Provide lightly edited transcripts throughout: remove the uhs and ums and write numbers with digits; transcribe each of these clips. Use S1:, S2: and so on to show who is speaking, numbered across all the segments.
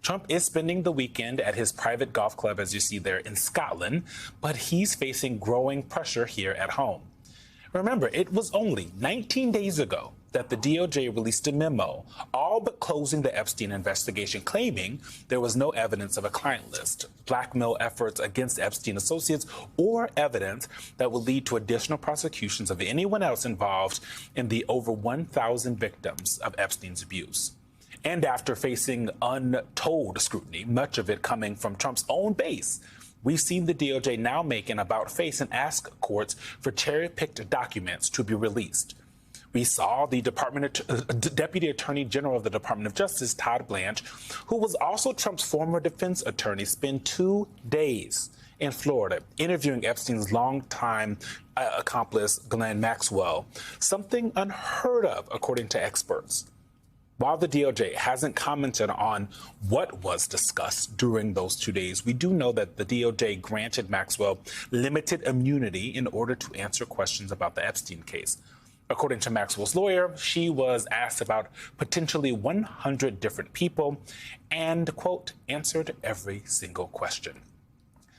S1: Trump is spending the weekend at his private golf club, as you see there, in Scotland, but he's facing growing pressure here at home. Remember, it was only 19 days ago that the DOJ released a memo, all but closing the Epstein investigation, claiming there was no evidence of a client list, blackmail efforts against Epstein associates, or evidence that would lead to additional prosecutions of anyone else involved in the over 1,000 victims of Epstein's abuse. And after facing untold scrutiny, much of it coming from Trump's own base, we've seen the DOJ now make an about-face and ask courts for cherry-picked documents to be released. We saw the Deputy Attorney General of the Department of Justice, Todd Blanche, who was also Trump's former defense attorney, spend 2 days in Florida interviewing Epstein's longtime accomplice, Ghislaine Maxwell, something unheard of, according to experts. While the DOJ hasn't commented on what was discussed during those 2 days, we do know that the DOJ granted Maxwell limited immunity in order to answer questions about the Epstein case. According to Maxwell's lawyer, she was asked about potentially 100 different people and, quote, answered every single question.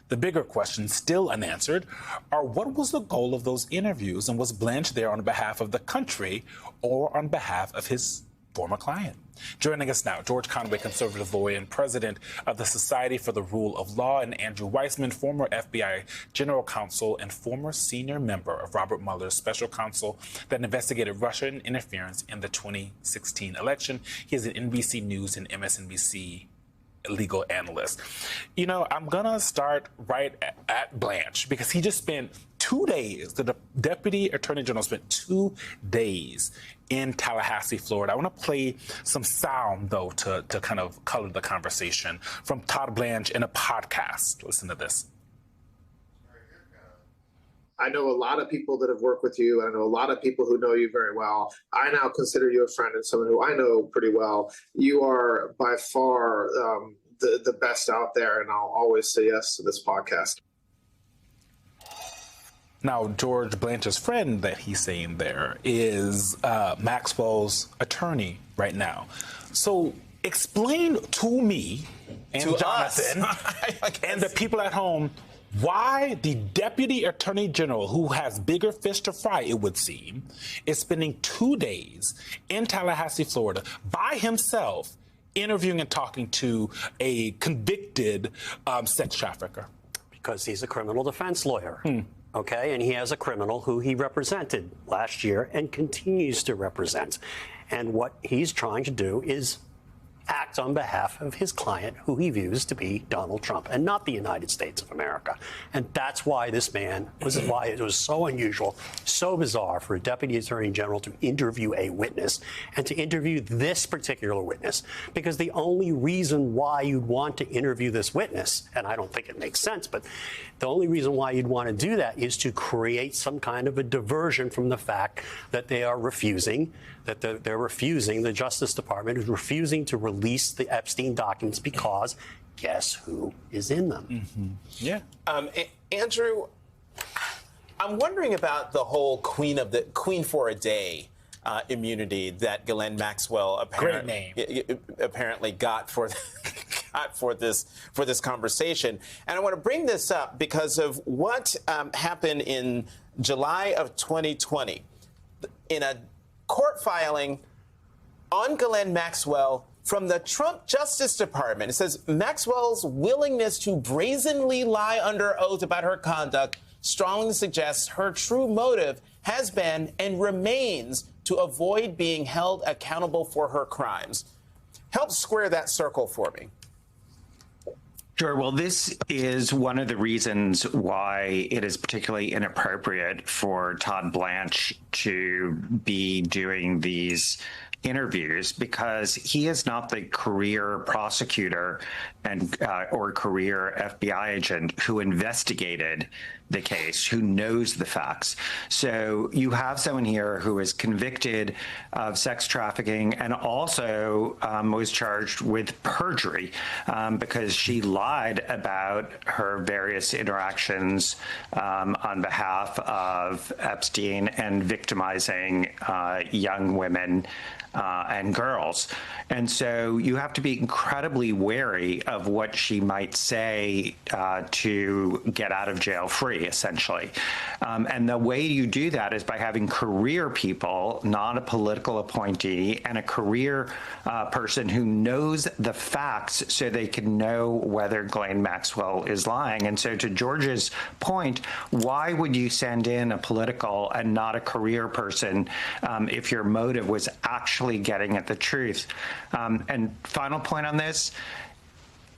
S1: The bigger questions still unanswered are what was the goal of those interviews, and was Blanche there on behalf of the country or on behalf of his former client? Joining us now, George Conway, conservative lawyer and president of the Society for the Rule of Law, and Andrew Weissman, former FBI general counsel and former senior member of Robert Mueller's special counsel that investigated Russian interference in the 2016 election. He is an NBC News and MSNBC legal analyst. You know, I'm going to start right at Blanche, because he just spent 2 days, the Deputy Attorney General spent 2 days in Tallahassee, Florida. I want to play some sound, though, to kind of color the conversation from Todd Blanche in a podcast. Listen to this.
S2: I know a lot of people that have worked with you. I know a lot of people who know you very well. I now consider you a friend and someone who I know pretty well. You are by far the best out there, and I'll always say yes to this podcast.
S1: Now, George Blanche's friend that he's saying there is Maxwell's attorney right now. So explain to me and
S3: to
S1: Jonathan and the people at home why the Deputy Attorney General, who has bigger fish to fry, it would seem, is spending 2 days in Tallahassee, Florida, by himself, interviewing and talking to a convicted sex trafficker.
S4: Because he's a criminal defense lawyer. Okay, and he has a criminal who he represented last year and continues to represent. And what he's trying to do is act on behalf of his client, who he views to be Donald Trump, and not the United States of America. And that's why this man, why it was so unusual, so bizarre for a Deputy Attorney General to interview a witness, and to interview this particular witness. Because the only reason why you'd want to interview this witness, and I don't think it makes sense, but the only reason why you'd want to do that is to create some kind of a diversion from the fact that they are refusing, the Justice Department is refusing to release the Epstein documents because guess who is in them?
S1: Yeah.
S3: Andrew, I'm wondering about the whole Queen for a Day immunity that Ghislaine Maxwell apparently got for this conversation. And I want to bring this up because of what happened in July of 2020 in a court filing on Ghislaine Maxwell from the Trump Justice Department. It says Maxwell's willingness to brazenly lie under oath about her conduct strongly suggests her true motive has been and remains to avoid being held accountable for her crimes. Help square that circle for me.
S5: Sure. Well, this is one of the reasons why it is particularly inappropriate for Todd Blanche to be doing these interviews, because he is not the career prosecutor and or career FBI agent who investigated the case, who knows the facts. So you have someone here who is convicted of sex trafficking and also was charged with perjury because she lied about her various interactions on behalf of Epstein and victimizing young women and girls. And so you have to be incredibly wary of what she might say to get out of jail free, essentially. And the way you do that is by having career people, not a political appointee, and a career person who knows the facts so they can know whether Ghislaine Maxwell is lying. And so to George's point, why would you send in a political and not a career person if your motive was actually getting at the truth? And final point on this,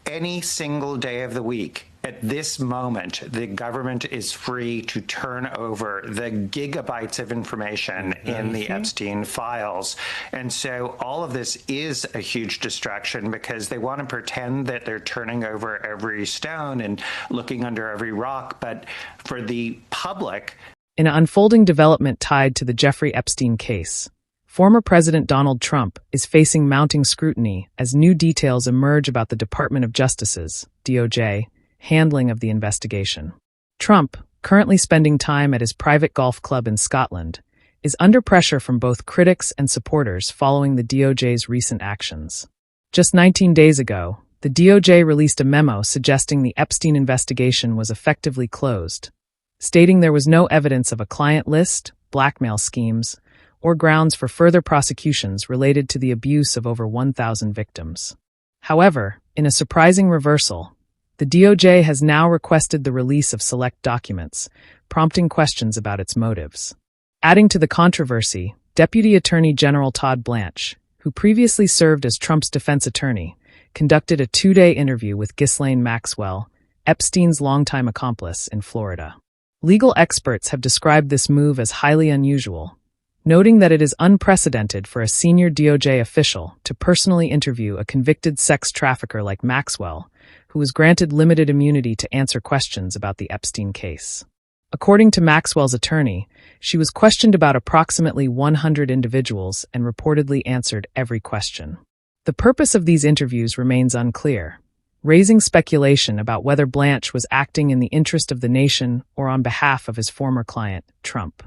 S5: any single day of the week, at this moment, the government is free to turn over the gigabytes of information in the Epstein files. And so all of this is a huge distraction because they want to pretend that they're turning over every stone and looking under every rock. But for the public,
S6: in an unfolding development tied to the Jeffrey Epstein case, former President Donald Trump is facing mounting scrutiny as new details emerge about the Department of Justice's, DOJ, handling of the investigation. Trump, currently spending time at his private golf club in Scotland, is under pressure from both critics and supporters following the DOJ's recent actions. Just 19 days ago, the DOJ released a memo suggesting the Epstein investigation was effectively closed, stating there was no evidence of a client list, blackmail schemes, or grounds for further prosecutions related to the abuse of over 1,000 victims. However, in a surprising reversal, the DOJ has now requested the release of select documents, prompting questions about its motives. Adding to the controversy, Deputy Attorney General Todd Blanche, who previously served as Trump's defense attorney, conducted a 2-day interview with Ghislaine Maxwell, Epstein's longtime accomplice, in Florida. Legal experts have described this move as highly unusual, noting that it is unprecedented for a senior DOJ official to personally interview a convicted sex trafficker like Maxwell, who was granted limited immunity to answer questions about the Epstein case. According to Maxwell's attorney, she was questioned about approximately 100 individuals and reportedly answered every question. The purpose of these interviews remains unclear, raising speculation about whether Blanche was acting in the interest of the nation or on behalf of his former client, Trump.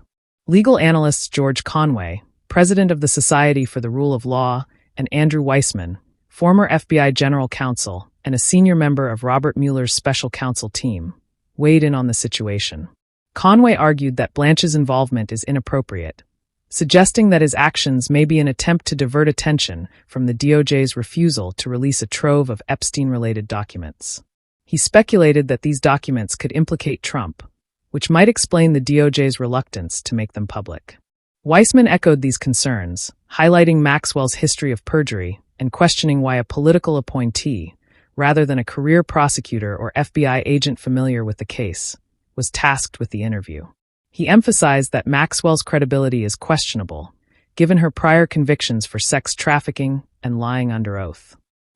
S6: Legal analysts George Conway, president of the Society for the Rule of Law, and Andrew Weissman, former FBI general counsel and a senior member of Robert Mueller's special counsel team, weighed in on the situation. Conway argued that Blanche's involvement is inappropriate, suggesting that his actions may be an attempt to divert attention from the DOJ's refusal to release a trove of Epstein-related documents. He speculated that these documents could implicate Trump, which might explain the DOJ's reluctance to make them public. Weissman echoed these concerns, highlighting Maxwell's history of perjury and questioning why a political appointee, rather than a career prosecutor or FBI agent familiar with the case, was tasked with the interview. He emphasized that Maxwell's credibility is questionable, given her prior convictions for sex trafficking and lying under oath.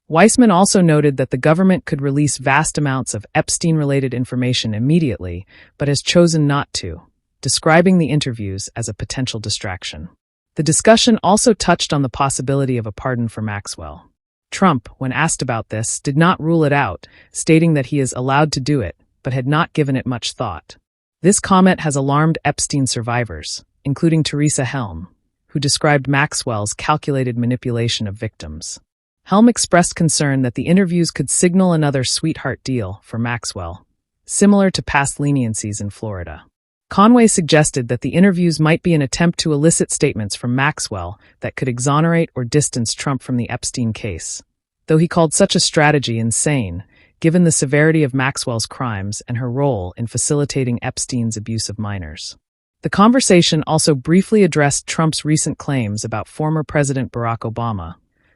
S6: Weissman also noted that the government could release vast amounts of Epstein-related information immediately, but has chosen not to, describing the interviews as a potential distraction. The discussion also touched on the possibility of a pardon for Maxwell. Trump, when asked about this, did not rule it out, stating that he is allowed to do it, but had not given it much thought. This comment has alarmed Epstein survivors, including Teresa Helm, who described Maxwell's calculated manipulation of victims. Helm expressed concern that the interviews could signal another sweetheart deal for Maxwell, similar to past leniencies in Florida. Conway suggested that the interviews might be an attempt to elicit statements from Maxwell that could exonerate or distance Trump from the Epstein case, though he called such a strategy insane, given the severity of Maxwell's crimes and her role in facilitating Epstein's abuse of minors. The conversation also briefly addressed Trump's recent claims about former President Barack Obama,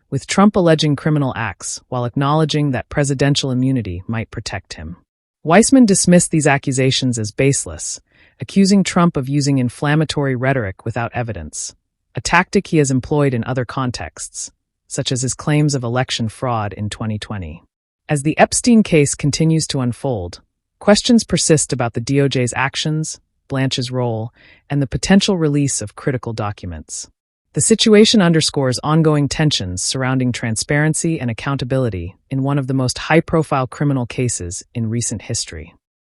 S6: with Trump alleging criminal acts while acknowledging that presidential immunity might protect him. Weissman dismissed these accusations as baseless, accusing Trump of using inflammatory rhetoric without evidence, a tactic he has employed in other contexts, such as his claims of election fraud in 2020. As the Epstein case continues to unfold, Questions persist about the DOJ's actions, Blanche's role, and the potential release of critical documents. The situation underscores ongoing tensions surrounding transparency and accountability in one of the most high-profile criminal cases in recent history.